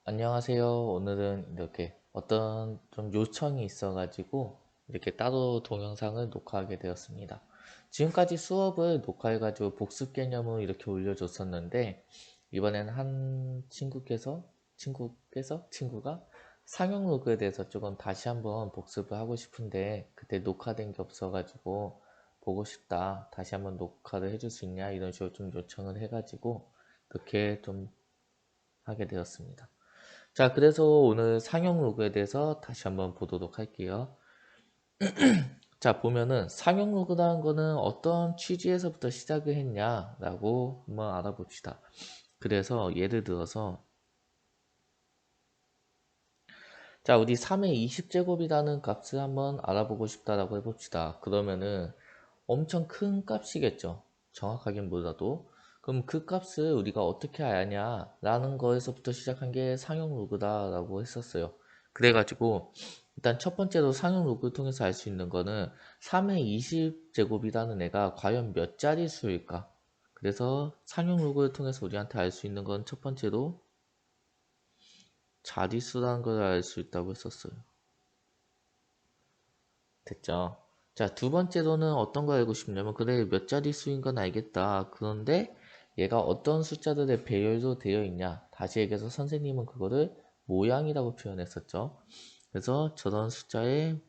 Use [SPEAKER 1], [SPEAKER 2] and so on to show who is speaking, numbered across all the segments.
[SPEAKER 1] 안녕하세요. 오늘은 이렇게 어떤 좀 요청이 있어가지고 이렇게 따로 동영상을 녹화하게 되었습니다. 지금까지 수업을 녹화해가지고 복습 개념을 이렇게 올려줬었는데 이번에는 한 친구가 상용 로그에 대해서 조금 다시 한번 복습을 하고 싶은데 그때 녹화된 게 없어가지고 보고 싶다. 다시 한번 녹화를 해줄 수 있냐 이런 식으로 좀 요청을 해가지고 그렇게 좀 하게 되었습니다. 자, 그래서 오늘 상용 로그에 대해서 다시 한번 보도록 할게요. 자, 보면은 상용 로그라는 거는 어떤 취지에서부터 시작을 했냐라고 한번 알아봅시다. 그래서 예를 들어서 자, 우리 3의 20제곱이라는 값을 한번 알아보고 싶다라고 해봅시다. 그러면은 엄청 큰 값이겠죠. 정확하긴 몰라도. 그럼 그 값을 우리가 어떻게 아냐라는 거에서부터 시작한 게 상용 로그다라고 했었어요. 그래가지고 일단 첫 번째로 상용 로그를 통해서 알 수 있는 거는 3의 20제곱이라는 애가 과연 몇 자릿수일까? 그래서 상용 로그를 통해서 우리한테 알 수 있는 건 첫 번째로 자릿수라는 걸 알 수 있다고 했었어요. 됐죠? 자, 두 번째로는 어떤 거 알고 싶냐면, 그래, 몇 자릿수인 건 알겠다. 그런데 얘가 어떤 숫자들의 배열로 되어 있냐. 다시 얘기해서 선생님은 그거를 모양이라고 표현했었죠. 그래서 저런 숫자의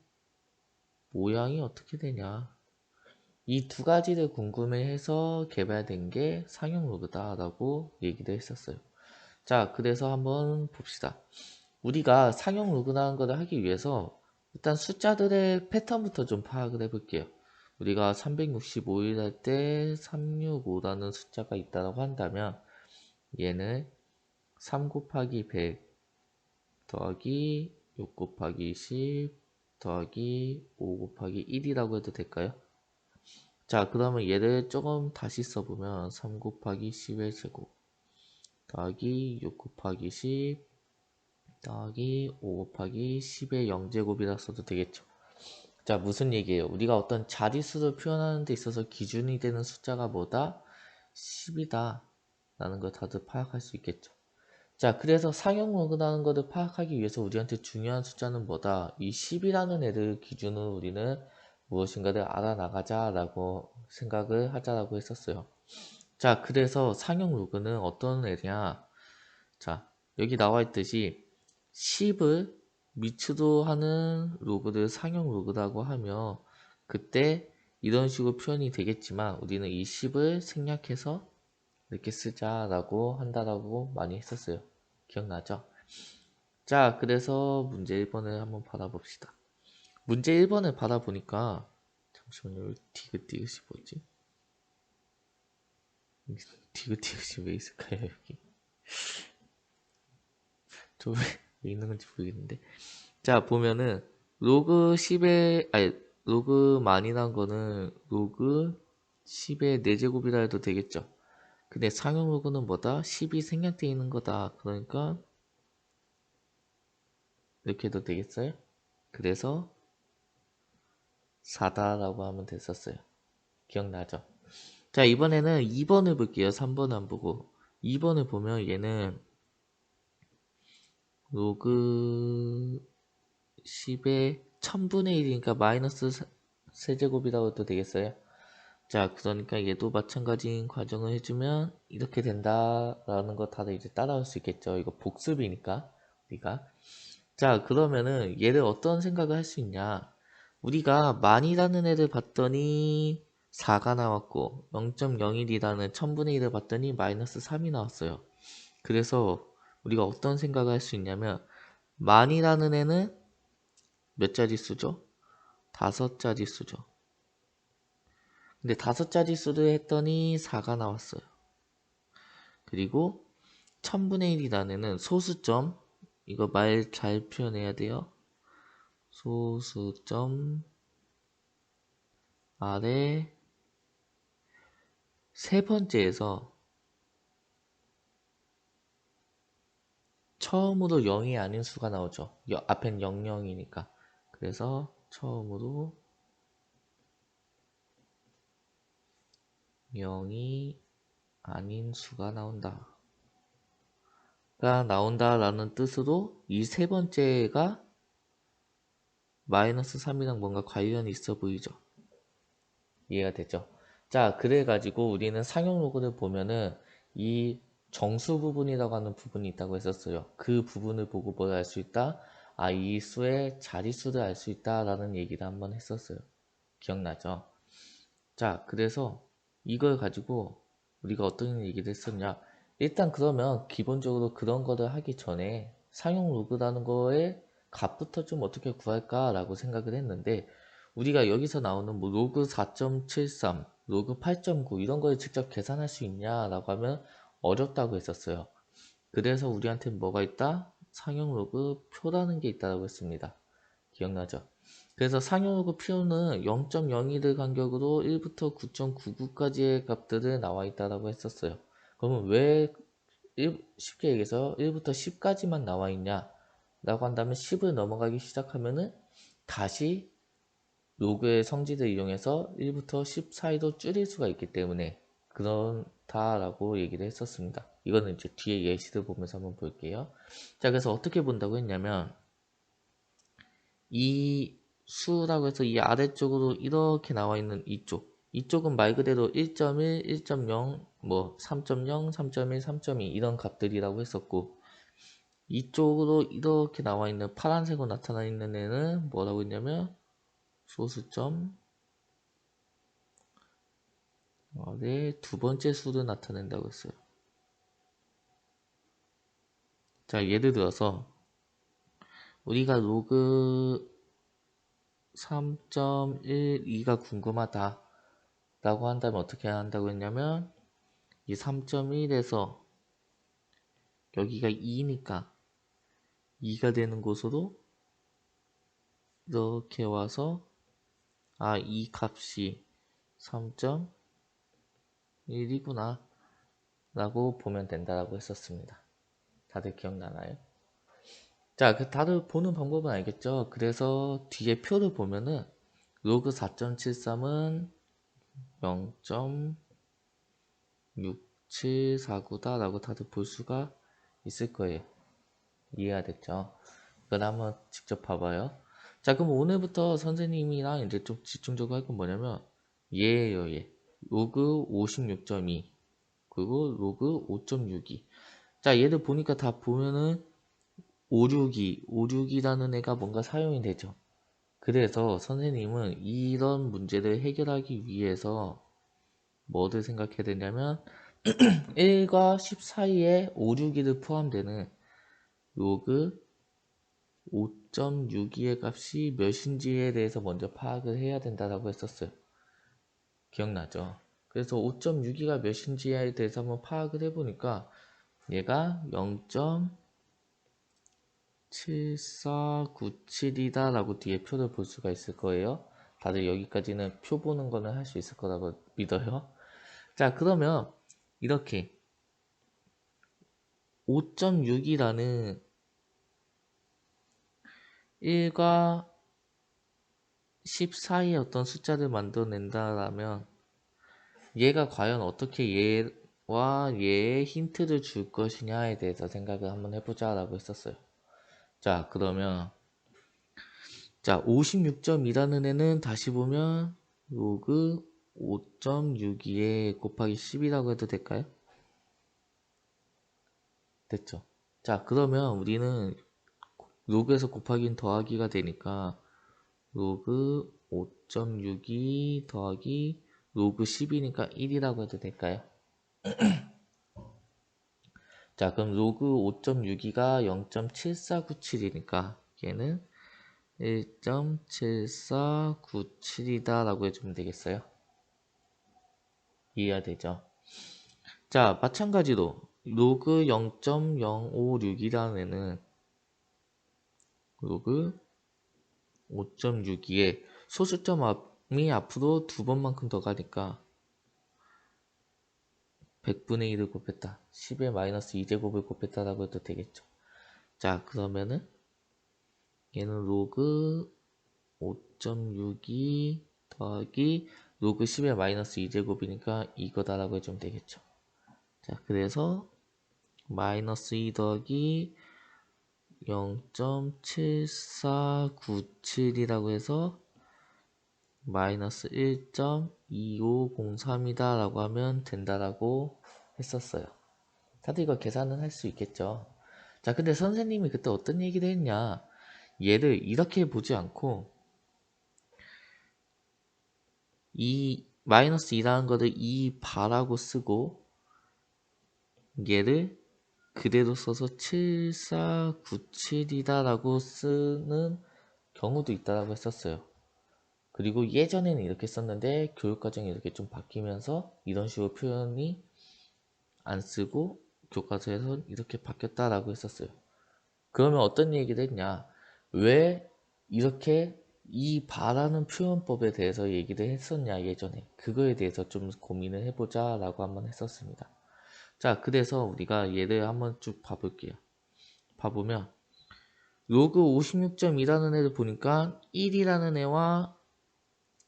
[SPEAKER 1] 모양이 어떻게 되냐. 이 두 가지를 궁금해해서 개발된 게 상용 로그다라고 얘기를 했었어요. 자, 그래서 한번 봅시다. 우리가 상용 로그라는 것을 하기 위해서 일단 숫자들의 패턴부터 좀 파악을 해볼게요. 우리가 365일 할 때 365라는 숫자가 있다고 한다면 얘는 3 곱하기 100 더하기 6 곱하기 10 더하기 5 곱하기 1이라고 해도 될까요? 자, 그러면 얘를 조금 다시 써보면 3 곱하기 10의 제곱 더하기 6 곱하기 10 더하기 5 곱하기 10의 0제곱이라 써도 되겠죠. 자, 무슨 얘기예요? 우리가 어떤 자릿수를 표현하는 데 있어서 기준이 되는 숫자가 뭐다? 10이다 라는 걸 다들 파악할 수 있겠죠. 자, 그래서 상용로그라는 것을 파악하기 위해서 우리한테 중요한 숫자는 뭐다? 이 10이라는 애를 기준으로 우리는 무엇인가를 알아나가자 라고 생각을 하자라고 했었어요. 자, 그래서 상용로그는 어떤 애냐? 자, 여기 나와 있듯이 10을 미츠도 하는 로그를 상용 로그라고 하며 그때 이런 식으로 표현이 되겠지만 우리는 이 10을 생략해서 이렇게 쓰자라고 한다라고 많이 했었어요. 기억나죠? 자, 그래서 문제 1번을 한번 받아봅시다. 문제 1번을 받아보니까 잠시만요. 여기 디귿디귿이 뭐지? 디귿디귿이 왜 있을까요, 여기? 저 왜 있는 건지 모르겠는데. 자, 보면은 로그 10의 아니 로그 만이란 거는 로그 10의 4제곱이라 해도 되겠죠. 근데 상용 로그는 뭐다? 10이 생략되어 있는 거다. 그러니까 이렇게 해도 되겠어요? 그래서 4다라고 하면 됐었어요. 기억나죠? 자, 이번에는 2번을 볼게요. 3번 안 보고. 2번을 보면 얘는 로그 10의 1000분의 1이니까 마이너스 세제곱이라고 해도 되겠어요? 자, 그러니까 얘도 마찬가지인 과정을 해주면 이렇게 된다라는 거 다들 이제 따라올 수 있겠죠. 이거 복습이니까 우리가. 자, 그러면은 얘를 어떤 생각을 할 수 있냐? 우리가 만이라는 애를 봤더니 4가 나왔고 0.01이라는 1000분의 1을 봤더니 마이너스 3이 나왔어요. 그래서 우리가 어떤 생각을 할 수 있냐면 만이라는 애는 몇 자릿수죠? 5자릿수죠. 근데 5자릿수를 했더니 4가 나왔어요. 그리고 1000분의 1이라는 애는 소수점, 이거 말 잘 표현해야 돼요. 소수점 아래 세 번째에서 처음으로 0이 아닌 수가 나오죠. 앞엔 00이니까. 그래서 처음으로 0이 아닌 수가 나온다. 나온다라는 뜻으로 이 세 번째가 마이너스 3이랑 뭔가 관련이 있어 보이죠? 이해가 됐죠? 자, 그래가지고 우리는 상용 로그를 보면은 이 정수 부분이라고 하는 부분이 있다고 했었어요. 그 부분을 보고 뭘 알 수 있다? 아, 이 수의 자릿수를 알 수 있다라는 얘기를 한번 했었어요. 기억나죠? 자, 그래서 이걸 가지고 우리가 어떤 얘기를 했었냐? 일단 그러면 기본적으로 그런 거를 하기 전에 상용 로그라는 거에 값부터 좀 어떻게 구할까라고 생각을 했는데 우리가 여기서 나오는 뭐 로그 4.73, 로그 8.9 이런 걸 직접 계산할 수 있냐라고 하면 어렵다고 했었어요. 그래서 우리한테 뭐가 있다? 상용 로그 표라는 게 있다고 했습니다. 기억나죠? 그래서 상용로그 표는 0.01을 간격으로 1부터 9.99까지의 값들을 나와 있다고 했었어요. 그러면 왜 쉽게 얘기해서 1부터 10까지만 나와 있냐? 라고 한다면 10을 넘어가기 시작하면은 다시 로그의 성질을 이용해서 1부터 10 사이로 줄일 수가 있기 때문에 그렇다라고 얘기를 했었습니다. 이거는 이제 뒤에 예시를 보면서 한번 볼게요. 자, 그래서 어떻게 본다고 했냐면 이 수라고 해서 이 아래쪽으로 이렇게 나와 있는 이쪽은 말 그대로 1.1, 1.0, 뭐 3.0, 3.1, 3.2 이런 값들이라고 했었고 이쪽으로 이렇게 나와 있는 파란색으로 나타나 있는 애는 뭐라고 했냐면 소수점 아래 두 번째 수를 나타낸다고 했어요. 자, 예를 들어서 우리가 로그 3.12가 궁금하다 라고 한다면 어떻게 한다고 했냐면 이 3.1에서 여기가 2니까 2가 되는 곳으로 이렇게 와서 이 값이 3.1이구나 라고 보면 된다라고 했었습니다. 다들 기억나나요? 자, 다들 보는 방법은 알겠죠? 그래서 뒤에 표를 보면은 로그 4.73은 0.6749다 라고 다들 볼 수가 있을 거예요. 이해가 됐죠? 이건 한번 직접 봐봐요. 자, 그럼 오늘부터 선생님이랑 이제 좀 집중적으로 할 건 뭐냐면 얘예요, 얘. 로그 56.2 그리고 로그 5.62. 자, 얘들 보니까 다 보면은 56이라는 애가 뭔가 사용이 되죠. 그래서 선생님은 이런 문제를 해결하기 위해서 뭐를 생각해야 되냐면 1과 10 사이에 56을 포함되는 로그 5.62의 값이 몇인지에 대해서 먼저 파악을 해야 된다고 했었어요. 기억나죠? 그래서 5.62가 몇인지에 대해서 한번 파악을 해보니까 얘가 0.7497이다 라고 뒤에 표를 볼 수가 있을 거예요. 다들 여기까지는 표 보는 거는 할 수 있을 거라고 믿어요. 자, 그러면 이렇게 5.6이라는 1과 10 사이의 어떤 숫자를 만들어낸다라면 얘가 과연 어떻게 얘와 얘의 힌트를 줄 것이냐에 대해서 생각을 한번 해보자 라고 했었어요. 자, 그러면 자 56.2라는 애는 다시 보면 로그 5.62에 곱하기 10이라고 해도 될까요? 됐죠? 자, 그러면 우리는 로그에서 곱하기는 더하기가 되니까 로그 5.62 더하기 로그 10이니까 1이라고 해도 될까요? 자, 그럼 로그 5.62가 0.7497이니까 얘는 1.7497이다 라고 해주면 되겠어요. 이해가 되죠? 자, 마찬가지로 로그 0.056이라는 애는 로그 5.62에 소수점이 앞으로 두 번만큼 더 가니까 100분의 1을 곱했다. 10의 마이너스 2제곱을 곱했다라고 해도 되겠죠. 자, 그러면은 얘는 로그 5.62 더하기 로그 10의 마이너스 2제곱이니까 이거다라고 해주면 되겠죠. 자, 그래서 마이너스 2 더하기 0.7497이라고 해서 마이너스 1.2503이다 라고 하면 된다라고 했었어요. 다들 이거 계산은 할 수 있겠죠. 자, 근데 선생님이 그때 어떤 얘기를 했냐, 얘를 이렇게 보지 않고 이 마이너스 2라는 거를 2바라고 쓰고 얘를 그대로 써서 7497이다 라고 쓰는 경우도 있다라고 했었어요. 그리고 예전에는 이렇게 썼는데 교육과정이 이렇게 좀 바뀌면서 이런 식으로 표현이 안 쓰고 교과서에서 이렇게 바뀌었다라고 했었어요. 그러면 어떤 얘기를 했냐, 왜 이렇게 이 바라는 표현법에 대해서 얘기를 했었냐, 예전에. 그거에 대해서 좀 고민을 해보자 라고 한번 했었습니다. 자, 그래서 우리가 얘를 한번 쭉 봐볼게요. 봐보면 로그 56.2라는 애를 보니까 1이라는 애와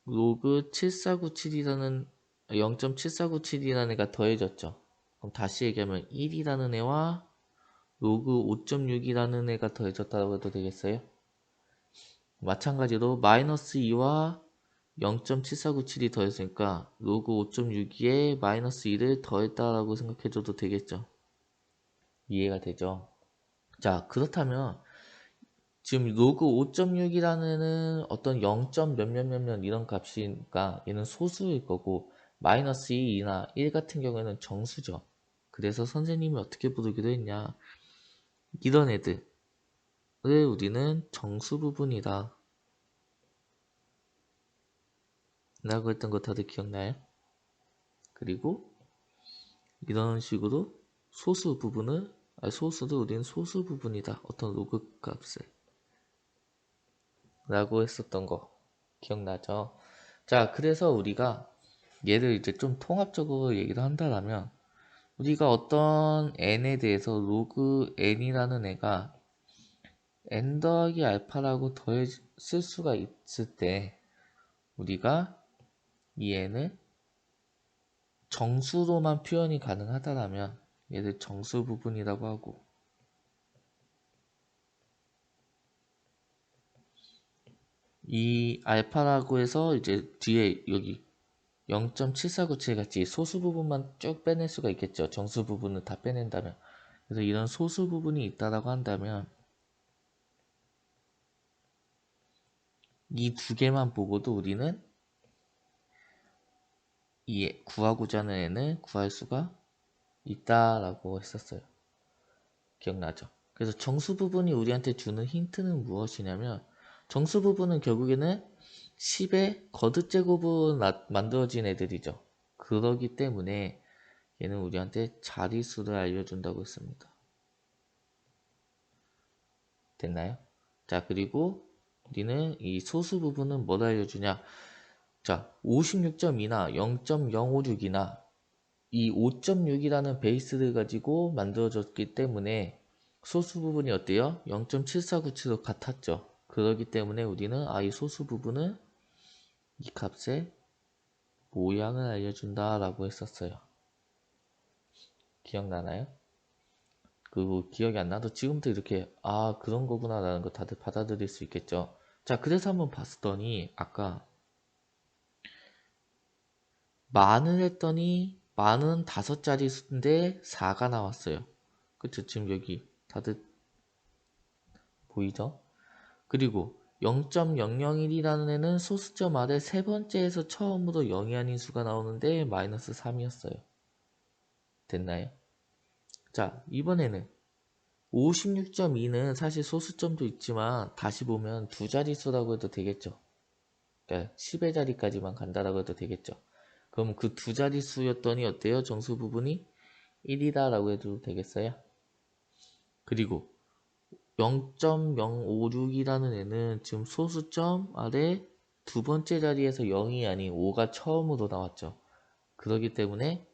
[SPEAKER 1] 로그 7497이라는 0.7497이라는 애가 더해졌죠. 그럼 다시 얘기하면 1이라는 애와 로그 5.6이라는 애가 더해졌다고 해도 되겠어요? 마찬가지로 마이너스 2와 0.7497이 더했으니까 로그 5.62에 마이너스 2를 더했다라고 생각해줘도 되겠죠. 이해가 되죠? 자, 그렇다면 지금 로그 5.6이라는 애는 어떤 0. 몇몇몇몇 이런 값이니까 얘는 소수일 거고, 마이너스 2, 2나 1 같은 경우에는 정수죠. 그래서 선생님이 어떻게 부르기도 했냐, 이런 애들을 우리는 정수 부분이다 라고 했던 거 다들 기억나요? 그리고 이런 식으로 소수 부분을, 소수를 우리는 소수 부분이다, 어떤 로그 값을 라고 했었던 거 기억나죠? 자, 그래서 우리가 얘를 이제 좀 통합적으로 얘기를 한다면, 우리가 어떤 n에 대해서 로그 n이라는 애가 n 더하기 알파라고 더해 쓸 수가 있을 때 우리가 이 n을 정수로만 표현이 가능하다면 얘를 정수 부분이라고 하고, 이 알파라고 해서 이제 뒤에 여기 0.7497 같이 소수 부분만 쭉 빼낼 수가 있겠죠. 정수 부분을 다 빼낸다면. 그래서 이런 소수 부분이 있다라고 한다면 이 두 개만 보고도 우리는 이 구하고자 하는 애는 구할 수가 있다라고 했었어요. 기억나죠? 그래서 정수 부분이 우리한테 주는 힌트는 무엇이냐면, 정수 부분은 결국에는 10의 거듭제곱으로 만들어진 애들이죠. 그러기 때문에 얘는 우리한테 자릿수를 알려준다고 했습니다. 됐나요? 자, 그리고 우리는 이 소수 부분은 뭘 알려주냐? 자, 56.2나 0.056이나 이 5.6이라는 베이스를 가지고 만들어졌기 때문에 소수 부분이 어때요? 0.7497로 같았죠. 그렇기 때문에 우리는 이 소수 부분은 이 값의 모양을 알려준다 라고 했었어요. 기억나나요? 그리고 기억이 안 나도 지금부터 이렇게 그런 거구나 라는 거 다들 받아들일 수 있겠죠. 자, 그래서 한번 봤더니 아까 만을 했더니 만은 5자리 수인데 4가 나왔어요. 그쵸? 지금 여기 다들 보이죠? 그리고 0.001이라는 애는 소수점 아래 세 번째에서 처음으로 0이 아닌 수가 나오는데 마이너스 3이었어요. 됐나요? 자, 이번에는 56.2는 사실 소수점도 있지만 다시 보면 두 자릿수라고 해도 되겠죠. 그러니까 10의 자리까지만 간다라고 해도 되겠죠. 그럼 그 두 자릿수였더니 어때요? 정수 부분이 1이다 라고 해도 되겠어요? 그리고 0.056이라는 애는 지금 소수점 아래 두 번째 자리에서 0이 아닌 5가 처음으로 나왔죠. 그렇기 때문에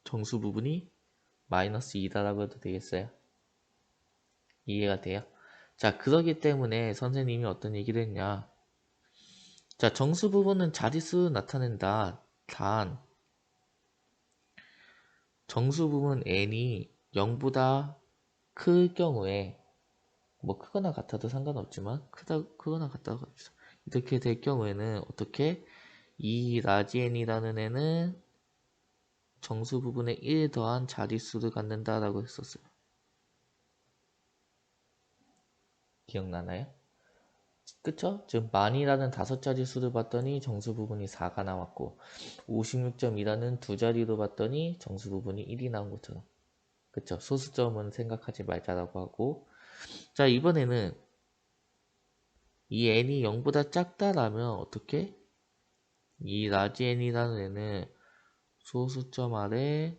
[SPEAKER 1] 정수 부분이 마이너스 2다라고 해도 되겠어요? 이해가 돼요? 자, 그러기 때문에 선생님이 어떤 얘기를 했냐. 자, 정수 부분은 자릿수 나타낸다. 단 정수 부분 n이 0보다 클 경우에 뭐 크거나 같아도 상관없지만 크거나 같다고 합시다. 이렇게 될 경우에는 어떻게 이 라지 n이라는 애는 정수 부분에 1 더한 자릿수를 갖는다라고 했었어요. 기억나나요? 그쵸? 지금 만이라는 5자리 수를 봤더니 정수 부분이 4가 나왔고 56.2라는 2자리로 봤더니 정수 부분이 1이 나온 것처럼. 그쵸? 소수점은 생각하지 말자라고 하고, 자, 이번에는 이 n이 0보다 작다라면 어떻게? 이 라지 n이라는 애는 소수점 아래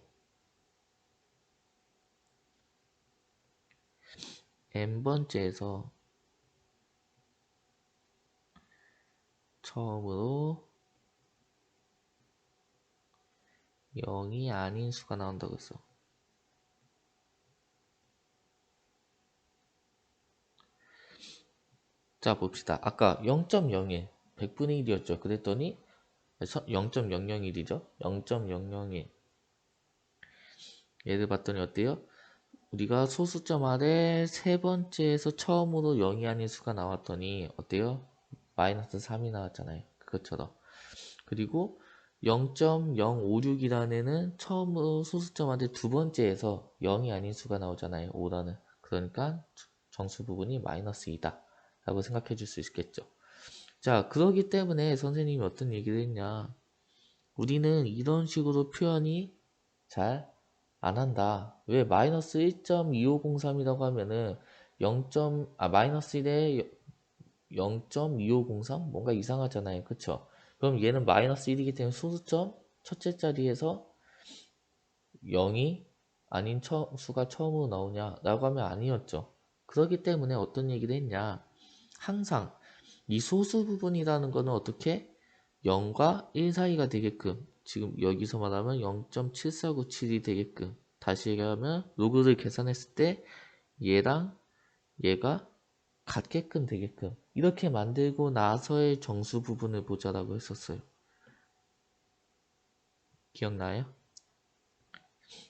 [SPEAKER 1] n번째에서 처음으로 0이 아닌 수가 나온다고 했어. 자, 봅시다. 아까 0.01, 100분의 1이었죠. 그랬더니 0.001이죠. 0.001. 얘를 봤더니 어때요? 우리가 소수점 아래 세 번째에서 처음으로 0이 아닌 수가 나왔더니 어때요? 마이너스 3이 나왔잖아요. 그것처럼. 그리고 0.056이라는 애는 처음으로 소수점 아래 두 번째에서 0이 아닌 수가 나오잖아요. 5라는. 그러니까 정수 부분이 마이너스 2다. 라고 생각해 줄 수 있겠죠. 자, 그러기 때문에 선생님이 어떤 얘기를 했냐. 우리는 이런 식으로 표현이 잘 안 한다. 왜 마이너스 1.2503이라고 하면은 마이너스 1에 0.2503? 뭔가 이상하잖아요. 그쵸? 그럼 얘는 마이너스 1이기 때문에 소수점 첫째 자리에서 0이 아닌 수가 처음으로 나오냐? 라고 하면 아니었죠. 그렇기 때문에 어떤 얘기를 했냐? 항상 이 소수 부분이라는 거는 어떻게 0과 1 사이가 되게끔 지금 여기서 말하면 0.7497이 되게끔 다시 얘기하면 로그를 계산했을 때 얘랑 얘가 같게끔 되게끔 이렇게 만들고 나서의 정수 부분을 보자라고 했었어요. 기억나요?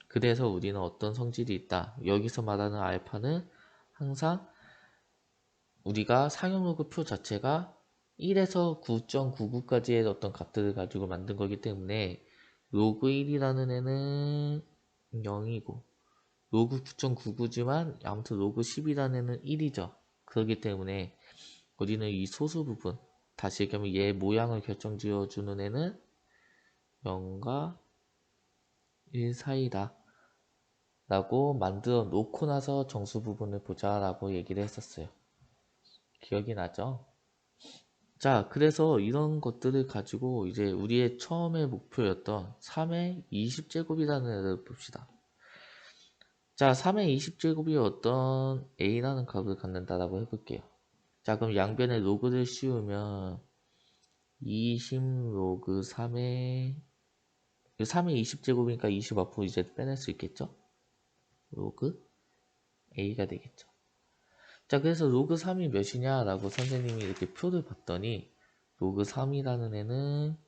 [SPEAKER 1] 그래서 우리는 어떤 성질이 있다. 여기서 말하는 알파는 항상 우리가 상용로그 표 자체가 1에서 9.99까지의 어떤 값들을 가지고 만든 거기 때문에 로그 1이라는 애는 0이고 로그 9.99지만 아무튼 로그 10이라는 애는 1이죠. 그렇기 때문에 우리는 이 소수 부분 다시 얘기하면 얘 모양을 결정지어주는 애는 0과 1 사이다 라고 만들어 놓고 나서 정수 부분을 보자 라고 얘기를 했었어요. 기억이 나죠? 자, 그래서 이런 것들을 가지고 이제 우리의 처음의 목표였던 3의 20제곱이라는 애를 봅시다. 자, 3의 20제곱이 어떤 A라는 값을 갖는다라고 해볼게요. 자, 그럼 양변에 로그를 씌우면 20 로그 3의 20제곱이니까 20 앞으로 이제 빼낼 수 있겠죠? 로그 A가 되겠죠. 자, 그래서 로그 3이 몇이냐 라고 선생님이 이렇게 표를 봤더니 로그 3이라는 애는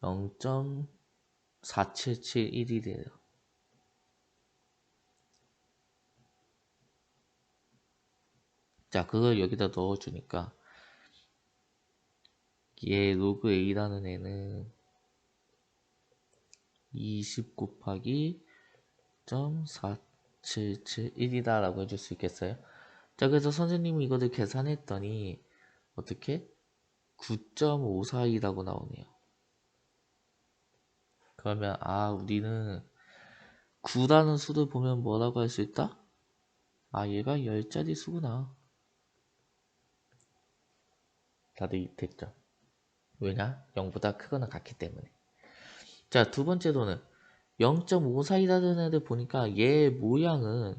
[SPEAKER 1] 0.4771이래요. 자, 그걸 여기다 넣어주니까 얘 로그 A라는 애는 20 곱하기 0.4771이다 라고 해줄 수 있겠어요? 자, 그래서 선생님이 이거를 계산했더니 어떻게? 9.542라고 나오네요. 그러면 우리는 9라는 수를 보면 뭐라고 할 수 있다? 얘가 10자리 수구나. 다들 됐죠? 왜냐? 0보다 크거나 같기 때문에. 자, 두 번째로는 0.54이라는 애를 보니까 얘 모양은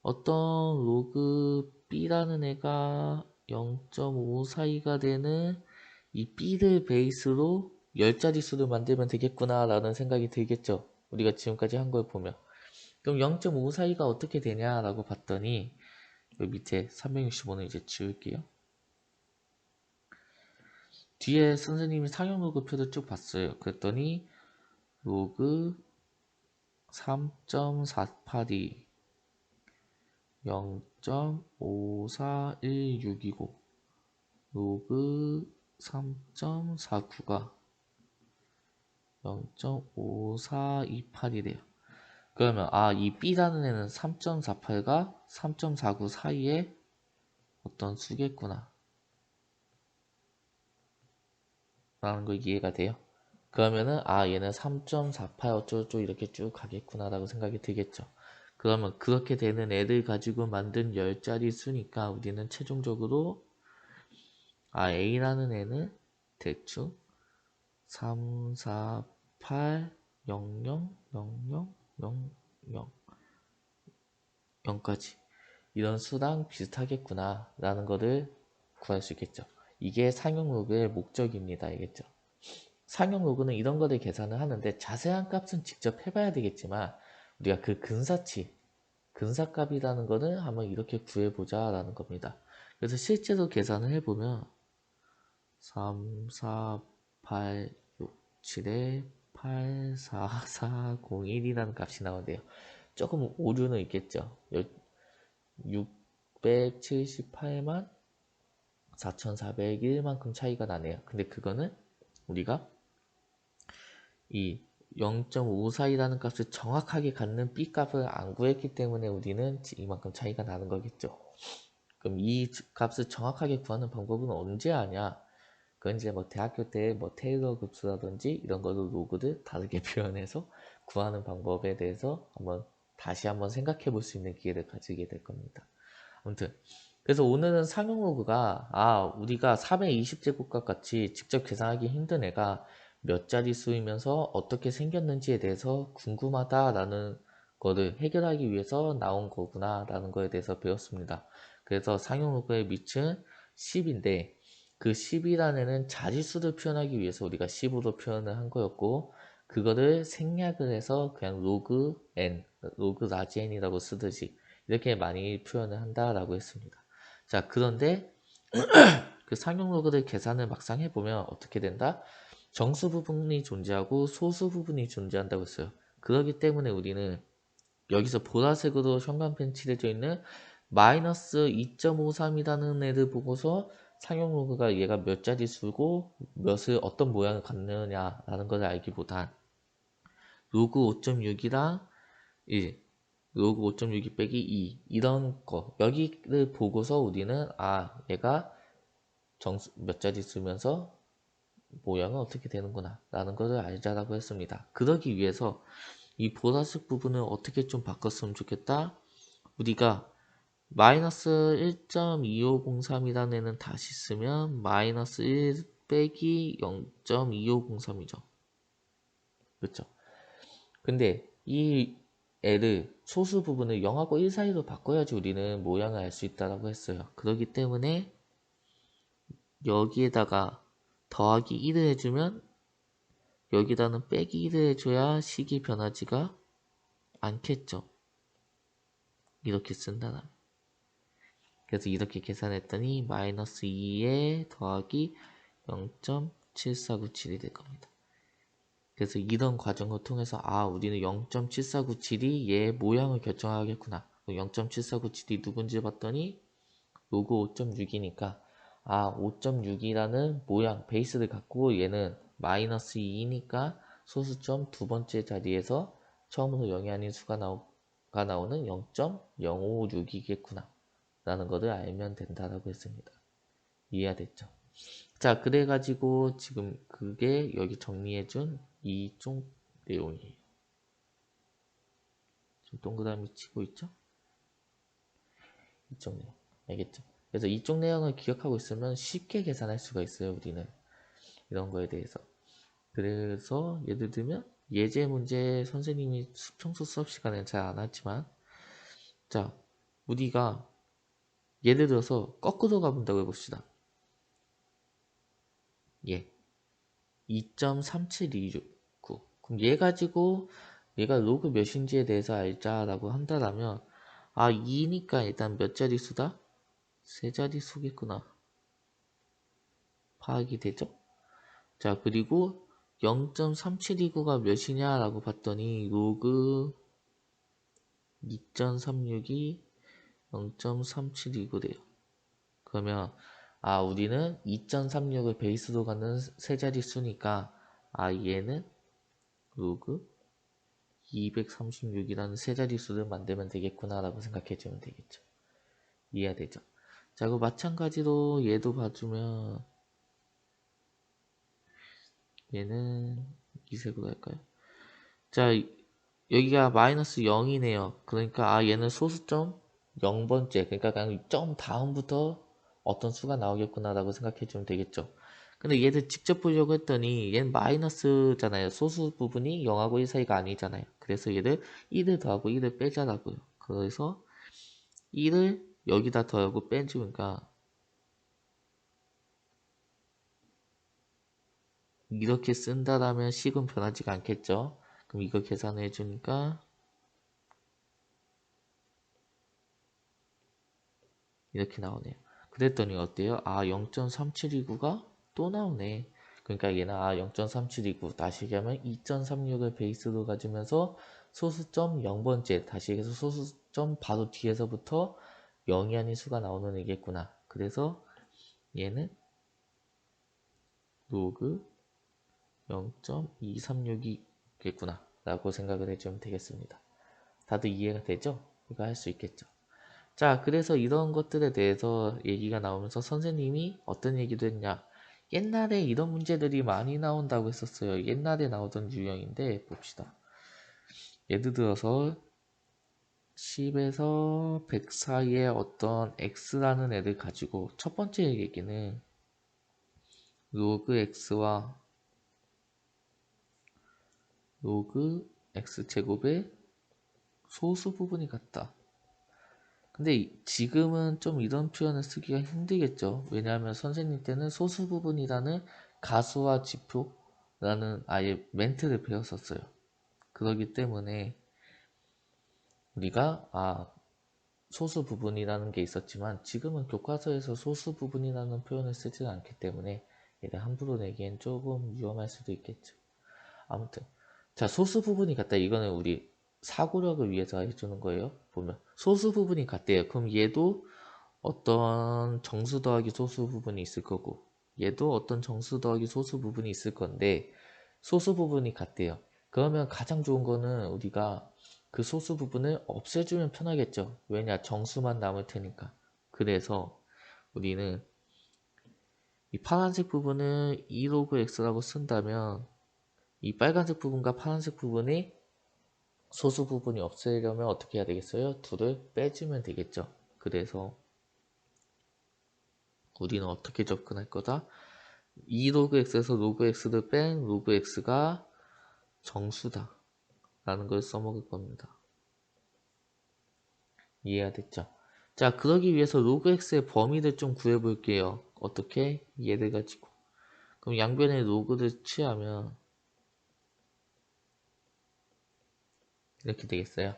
[SPEAKER 1] 어떤 로그 B라는 애가 0.542가 되는 이 B를 베이스로 10자리 수를 만들면 되겠구나 라는 생각이 들겠죠. 우리가 지금까지 한 걸 보면. 그럼 0.542가 어떻게 되냐라고 봤더니 여기 밑에 365는 이제 지울게요. 뒤에 선생님이 상용 로그표를 쭉 봤어요. 그랬더니 로그 3.482 0.54165 로그 3.49가 0.5428이래요. 그러면 이 B라는 애는 3.48과 3.49 사이에 어떤 수겠구나 라는 거 이해가 돼요. 그러면은 얘는 3.48 어쩌고저쩌고 이렇게 쭉 가겠구나 라고 생각이 들겠죠. 그러면 그렇게 되는 애를 가지고 만든 10자리 수니까 우리는 최종적으로 A라는 애는 대충 3, 4, 8, 0, 0, 0, 0, 0, 0, 0까지 이런 수랑 비슷하겠구나 라는 것을 구할 수 있겠죠. 이게 상용 로그의 목적입니다. 알겠죠? 상용 로그는 이런 것들 계산을 하는데 자세한 값은 직접 해봐야 되겠지만 우리가 그 근사치, 근사값이라는 거는 한번 이렇게 구해보자 라는 겁니다. 그래서 실제로 계산을 해보면 3, 4, 8, 6, 7에 8, 4, 4, 0, 1이라는 값이 나오는데요. 조금 오류는 있겠죠. 678만 4401만큼 차이가 나네요. 근데 그거는 우리가 이 0.54이라는 값을 정확하게 갖는 B 값을 안 구했기 때문에 우리는 이만큼 차이가 나는 거겠죠. 그럼 이 값을 정확하게 구하는 방법은 언제 하냐? 그건 이제 뭐 대학교 때 뭐 테일러 급수라든지 이런 걸로 로그를 다르게 표현해서 구하는 방법에 대해서 다시 한번 생각해 볼 수 있는 기회를 가지게 될 겁니다. 아무튼 그래서 오늘은 상용 로그가 우리가 320제곱값 같이 직접 계산하기 힘든 애가 몇 자리 수이면서 어떻게 생겼는지에 대해서 궁금하다라는 거를 해결하기 위해서 나온 거구나 라는 거에 대해서 배웠습니다. 그래서 상용 로그의 밑은 10인데 그 10이라는 애는 자릿수를 표현하기 위해서 우리가 10으로 표현을 한 거였고 그거를 생략을 해서 그냥 로그 n, 로그 라지 n이라고 쓰듯이 이렇게 많이 표현을 한다라고 했습니다. 자, 그런데 그 상용 로그를 계산을 막상 해보면 어떻게 된다? 정수 부분이 존재하고 소수 부분이 존재한다고 했어요. 그렇기 때문에 우리는 여기서 보라색으로 형광펜 칠해져 있는 마이너스 2.53이라는 애를 보고서 상용 로그가 얘가 몇 자리 수고 몇을 어떤 모양을 갖느냐라는 것을 알기보단 로그 5.6이랑 로그 5.62 빼기 2 이런 거 여기를 보고서 우리는 얘가 정수 몇 자리 쓰면서 모양은 어떻게 되는구나 라는 것을 알자라고 했습니다. 그러기 위해서 이 보라색 부분을 어떻게 좀 바꿨으면 좋겠다. 우리가 마이너스 1.2503이라는 애는 다시 쓰면 마이너스 1 빼기 0.2503이죠. 그렇죠? 근데 이 애를 소수 부분을 0하고 1 사이로 바꿔야지 우리는 모양을 알 수 있다고 했어요. 그렇기 때문에 여기에다가 더하기 1을 해주면 여기다는 빼기 1을 해줘야 식이 변하지가 않겠죠. 이렇게 쓴다면. 그래서 이렇게 계산했더니 마이너스 2에 더하기 0.7497이 될 겁니다. 그래서 이런 과정을 통해서 우리는 0.7497이 얘의 모양을 결정하겠구나. 0.7497이 누군지 봤더니 로그 5.6이니까 5.6이라는 모양 베이스를 갖고 얘는 마이너스 2니까 소수점 두 번째 자리에서 처음으로 0이 아닌 수가 나오는 0.056이겠구나 라는 것을 알면 된다라고 했습니다. 이해가 됐죠? 자, 그래가지고 지금 그게 여기 정리해준 이쪽 내용이에요. 지금 동그라미 치고 있죠? 이쪽 내용. 알겠죠? 그래서 이쪽 내용을 기억하고 있으면 쉽게 계산할 수가 있어요, 우리는. 이런 거에 대해서. 그래서 예를 들면 예제 문제 선생님이 평소 수업 시간에 잘 안 하지만 자, 우리가 예를 들어서 거꾸로 가본다고 해봅시다. 2.3729 그럼 얘 가지고 얘가 로그 몇인지에 대해서 알자라고 한다면 2니까 일단 몇 자릿수다? 세 자릿수겠구나. 파악이 되죠? 자, 그리고 0.3729가 몇이냐 라고 봤더니 로그 2.362 0.3729래요. 그러면 우리는 2.36을 베이스로 갖는 세 자릿수니까 얘는 로그 236이라는 세 자릿수를 만들면 되겠구나 라고 생각해주면 되겠죠. 이해되죠? 자, 그 마찬가지로 얘도 봐주면 얘는 이 색으로 할까요? 자, 여기가 마이너스 0이네요. 그러니까 얘는 소수점 0번째, 그러니까 그냥 점 다음부터 어떤 수가 나오겠구나 라고 생각해주면 되겠죠. 근데 얘를 직접 보려고 했더니 얘는 마이너스잖아요. 소수 부분이 0하고 1 사이가 아니잖아요. 그래서 얘를 1을 더하고 1을 빼자라고요. 그래서 1을 여기다 더하고 빼주니까 이렇게 쓴다라면 식은 변하지가 않겠죠. 그럼 이거 계산해 주니까 이렇게 나오네요. 그랬더니 어때요? 0.3729가 또 나오네. 그러니까 얘는 0.3729 다시 얘기하면 2.36을 베이스로 가지면서 소수점 0번째 다시 얘기해서 소수점 바로 뒤에서부터 0이 아닌 수가 나오는 애겠구나. 그래서 얘는 로그 0.236이겠구나 라고 생각을 해주면 되겠습니다. 다들 이해가 되죠? 이거 할 수 있겠죠? 자, 그래서 이런 것들에 대해서 얘기가 나오면서 선생님이 어떤 얘기도 했냐. 옛날에 이런 문제들이 많이 나온다고 했었어요. 옛날에 나오던 유형인데 봅시다. 예를 들어서 10에서 100 사이에 어떤 x라는 애를 가지고 첫 번째 얘기는 로그 x와 로그 x제곱의 소수 부분이 같다. 근데 지금은 좀 이런 표현을 쓰기가 힘들겠죠. 왜냐하면 선생님 때는 소수 부분이라는 가수와 지표라는 아예 멘트를 배웠었어요. 그렇기 때문에 우리가 소수 부분이라는 게 있었지만 지금은 교과서에서 소수 부분이라는 표현을 쓰지 않기 때문에 얘를 함부로 내기엔 조금 위험할 수도 있겠죠. 아무튼 자, 소수 부분이 같다. 이거는 우리 사고력을 위해서 해주는 거예요. 보면 소수 부분이 같대요. 그럼 얘도 어떤 정수 더하기 소수 부분이 있을 거고 얘도 어떤 정수 더하기 소수 부분이 있을 건데 소수 부분이 같대요. 그러면 가장 좋은 거는 우리가 그 소수 부분을 없애주면 편하겠죠. 왜냐? 정수만 남을 테니까. 그래서 우리는 이 파란색 부분을 2로그 x라고 쓴다면 이 빨간색 부분과 파란색 부분이 소수 부분이 없애려면 어떻게 해야 되겠어요? 둘을 빼주면 되겠죠. 그래서 우리는 어떻게 접근할 거다? 2로그 x에서 로그 x를 뺀 로그 x가 정수다 라는 걸 써먹을 겁니다. 이해가 됐죠? 자, 그러기 위해서 로그 x의 범위를 좀 구해볼게요. 어떻게? 얘를 가지고. 그럼 양변에 로그를 취하면 이렇게 되겠어요.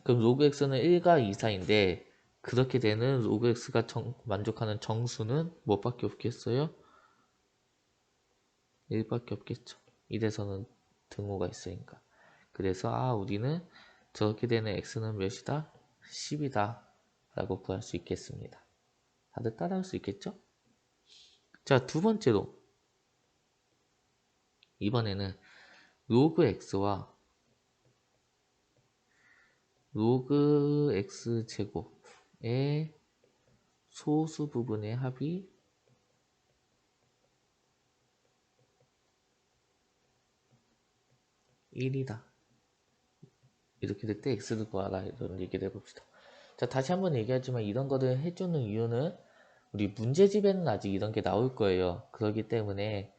[SPEAKER 1] 그럼 로그 x는 1과 2 사이인데 그렇게 되는 로그 x가 만족하는 정수는 뭐밖에 없겠어요? 1밖에 없겠죠. 이래서는 등호가 있으니까. 그래서 우리는 저렇게 되는 x는 몇이다? 10이다 라고 구할 수 있겠습니다. 다들 따라할 수 있겠죠? 자, 두 번째로 이번에는 로그 x와 로그 x 제곱의 소수 부분의 합이 1이다. 이렇게 될 때 x를 구하라 이런 얘기를 해봅시다. 자, 다시 한번 얘기하지만 이런 거를 해주는 이유는 우리 문제집에는 아직 이런 게 나올 거예요. 그렇기 때문에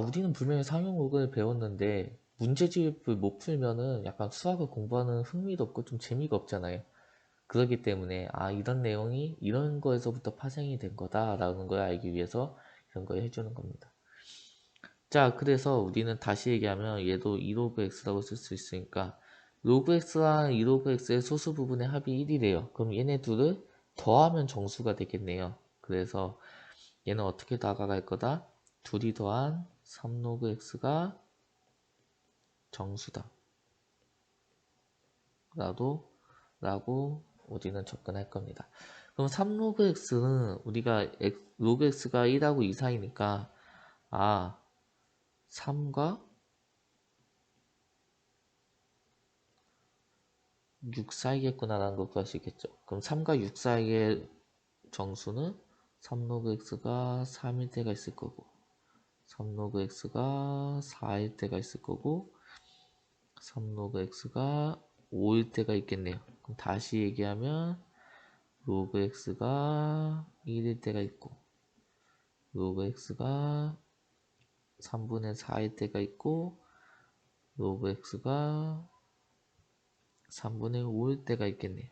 [SPEAKER 1] 우리는 분명히 상용국을 배웠는데 문제집을 못 풀면은 약간 수학을 공부하는 흥미도 없고 좀 재미가 없잖아요. 그렇기 때문에 이런 내용이 이런 거에서부터 파생이 된 거다라는 걸 알기 위해서 이런 걸 해주는 겁니다. 자, 그래서 우리는 다시 얘기하면 얘도 2로그 x라고 쓸 수 있으니까 로그 x와 2로그 x의 소수 부분의 합이 1이래요. 그럼 얘네 둘을 더하면 정수가 되겠네요. 그래서 얘는 어떻게 다가갈 거다? 둘이 더한 3로그 x가 정수다. 라고 우리는 접근할 겁니다. 그럼 3로그 x는 우리가 로그 x가 1하고 2 사이니까 3과 6 사이겠구나라는 걸 구할 수 있겠죠. 그럼 3과 6 사이의 정수는 3로그 x가 3일 때가 있을 거고 3로그 x가 4일 때가 있을 거고 3로그 x가 5일 때가 있겠네요. 그럼 다시 얘기하면 로그 x가 1일 때가 있고 로그 x가 3분의 4일 때가 있고 로그 x가 3분의 5일 때가 있겠네요.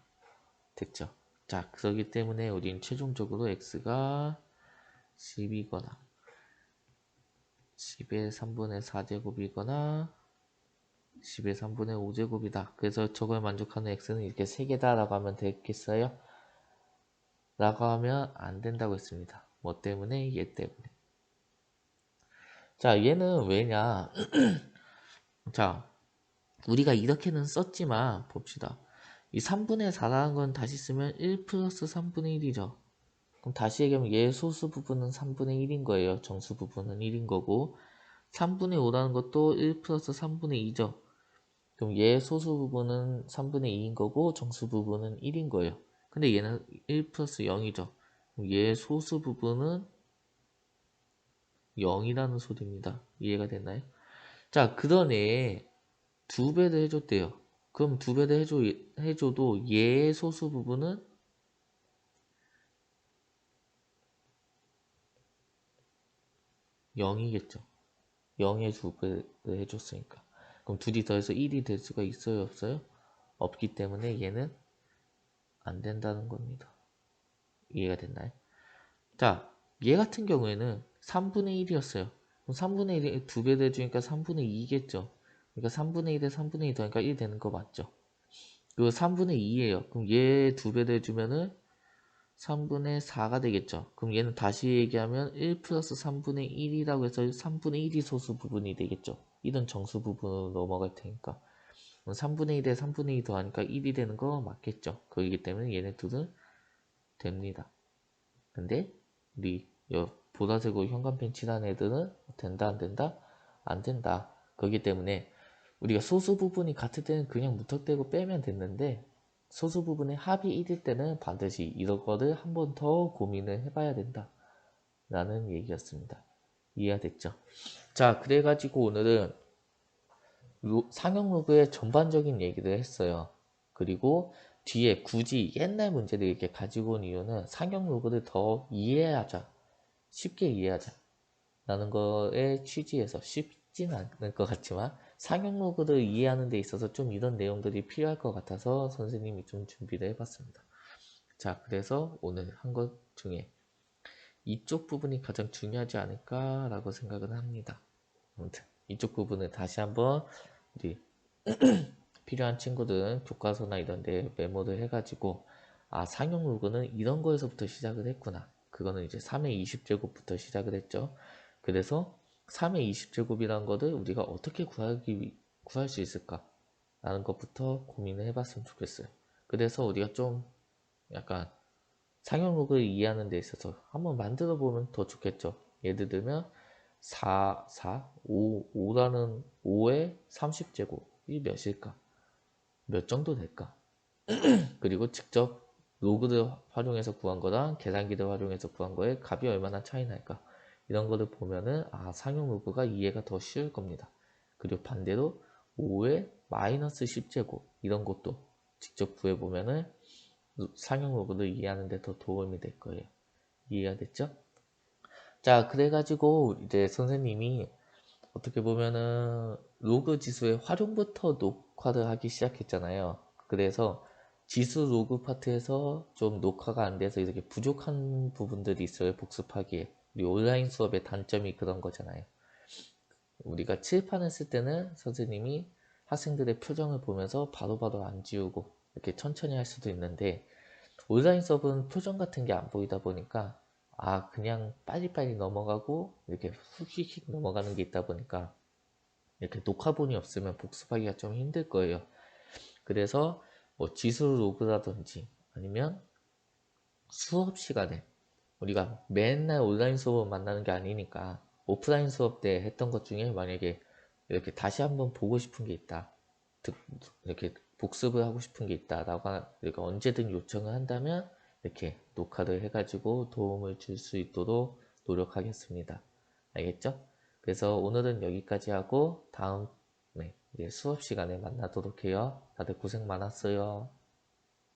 [SPEAKER 1] 됐죠? 자, 그렇기 때문에 우린 최종적으로 x가 10이거나 10의 3분의 4제곱이거나 10의 3분의 5제곱이다. 그래서 저걸 만족하는 x는 이렇게 3개다 라고 하면 되겠어요? 라고 하면 안 된다고 했습니다. 뭐 때문에? 얘 때문에. 자, 얘는 왜냐? 자, 우리가 이렇게는 썼지만 봅시다. 이 3분의 4라는 건 다시 쓰면 1 플러스 3분의 1이죠. 그럼 다시 얘기하면 얘 소수 부분은 3분의 1인 거예요. 정수 부분은 1인 거고 3분의 5라는 것도 1 플러스 3분의 2죠. 그럼 얘 소수 부분은 3분의 2인 거고 정수 부분은 1인 거예요. 근데 얘는 1 플러스 0이죠. 그럼 얘 소수 부분은 0이라는 소리입니다. 이해가 됐나요? 자, 그러네. 2배를 해줬대요. 그럼 2배를 해줘도 얘의 소수 부분은 0이겠죠. 0의 2배를 해줬으니까. 그럼 둘이 더해서 1이 될 수가 있어요, 없어요? 없기 때문에 얘는 안 된다는 겁니다. 이해가 됐나요? 자, 얘 같은 경우에는 3분의 1이었어요. 그럼 3분의 1이 2배 해주니까 3분의 2겠죠. 그러니까 3분의 1에 3분의 2 더하니까 1 되는 거 맞죠? 그리고 3분의 2예요. 그럼 얘 2배 해주면은 3분의 4가 되겠죠. 그럼 얘는 다시 얘기하면 1 플러스 3분의 1이라고 해서 3분의 1이 소수 부분이 되겠죠. 1은 정수 부분으로 넘어갈 테니까. 그럼 3분의 1에 3분의 2 더하니까 1이 되는 거 맞겠죠. 그렇기 때문에 얘네 둘은 됩니다. 근데 우리 보라색으로 형광펜 칠한 애들은 된다 안 된다? 안 된다. 그렇기 때문에 우리가 소수 부분이 같을 때는 그냥 무턱대고 빼면 됐는데 소수 부분의 합이 1일 때는 반드시 이런 거를 한 번 더 고민을 해봐야 된다 라는 얘기였습니다. 이해가 됐죠? 자, 그래가지고 오늘은 상형 로그의 전반적인 얘기를 했어요. 그리고 뒤에 굳이 옛날 문제를 이렇게 가지고 온 이유는 상형 로그를 더 이해하자, 쉽게 이해하자 라는 거에 취지에서 쉽진 않을 것 같지만 상형 로그를 이해하는 데 있어서 좀 이런 내용들이 필요할 것 같아서 선생님이 좀 준비를 해봤습니다. 자, 그래서 오늘 한 것 중에 이쪽 부분이 가장 중요하지 않을까 라고 생각을 합니다. 아무튼 이쪽 부분을 다시 한번 우리 필요한 친구들은 교과서나 이런 데 메모를 해가지고 상형 로그는 이런 거에서부터 시작을 했구나. 그거는 이제 3의 20제곱부터 시작을 했죠. 그래서 3의 20제곱이라는 거를 우리가 어떻게 구할 수 있을까? 라는 것부터 고민을 해봤으면 좋겠어요. 그래서 우리가 좀 약간 상형 로그를 이해하는 데 있어서 한번 만들어 보면 더 좋겠죠. 예를 들면 5라는 5의 30제곱이 몇일까? 몇 정도 될까? 그리고 직접 로그를 활용해서 구한 거랑 계산기를 활용해서 구한 거의 값이 얼마나 차이 날까? 이런 거를 보면은 상용 로그가 이해가 더 쉬울 겁니다. 그리고 반대로 5의 마이너스 10제곱 이런 것도 직접 구해보면은 상용 로그를 이해하는 데 더 도움이 될 거예요. 이해가 됐죠? 자, 그래가지고 이제 선생님이 어떻게 보면은 로그 지수의 활용부터 녹화를 하기 시작했잖아요. 그래서 지수 로그 파트에서 좀 녹화가 안 돼서 이렇게 부족한 부분들이 있어요. 복습하기에. 우리 온라인 수업의 단점이 그런 거잖아요. 우리가 칠판을 쓸 때는 선생님이 학생들의 표정을 보면서 바로바로 안 지우고 이렇게 천천히 할 수도 있는데 온라인 수업은 표정 같은 게 안 보이다 보니까 그냥 빨리빨리 넘어가고 이렇게 훅휙 넘어가는 게 있다 보니까 이렇게 녹화본이 없으면 복습하기가 좀 힘들 거예요. 그래서 뭐 지수 로그라든지 아니면 수업 시간에 우리가 맨날 온라인 수업을 만나는 게 아니니까 오프라인 수업 때 했던 것 중에 만약에 이렇게 다시 한번 보고 싶은 게 있다. 이렇게 복습을 하고 싶은 게 있다라고 이렇게 언제든 요청을 한다면 이렇게 녹화를 해가지고 도움을 줄 수 있도록 노력하겠습니다. 알겠죠? 그래서 오늘은 여기까지 하고 다음 이제 수업 시간에 만나도록 해요. 다들 고생 많았어요.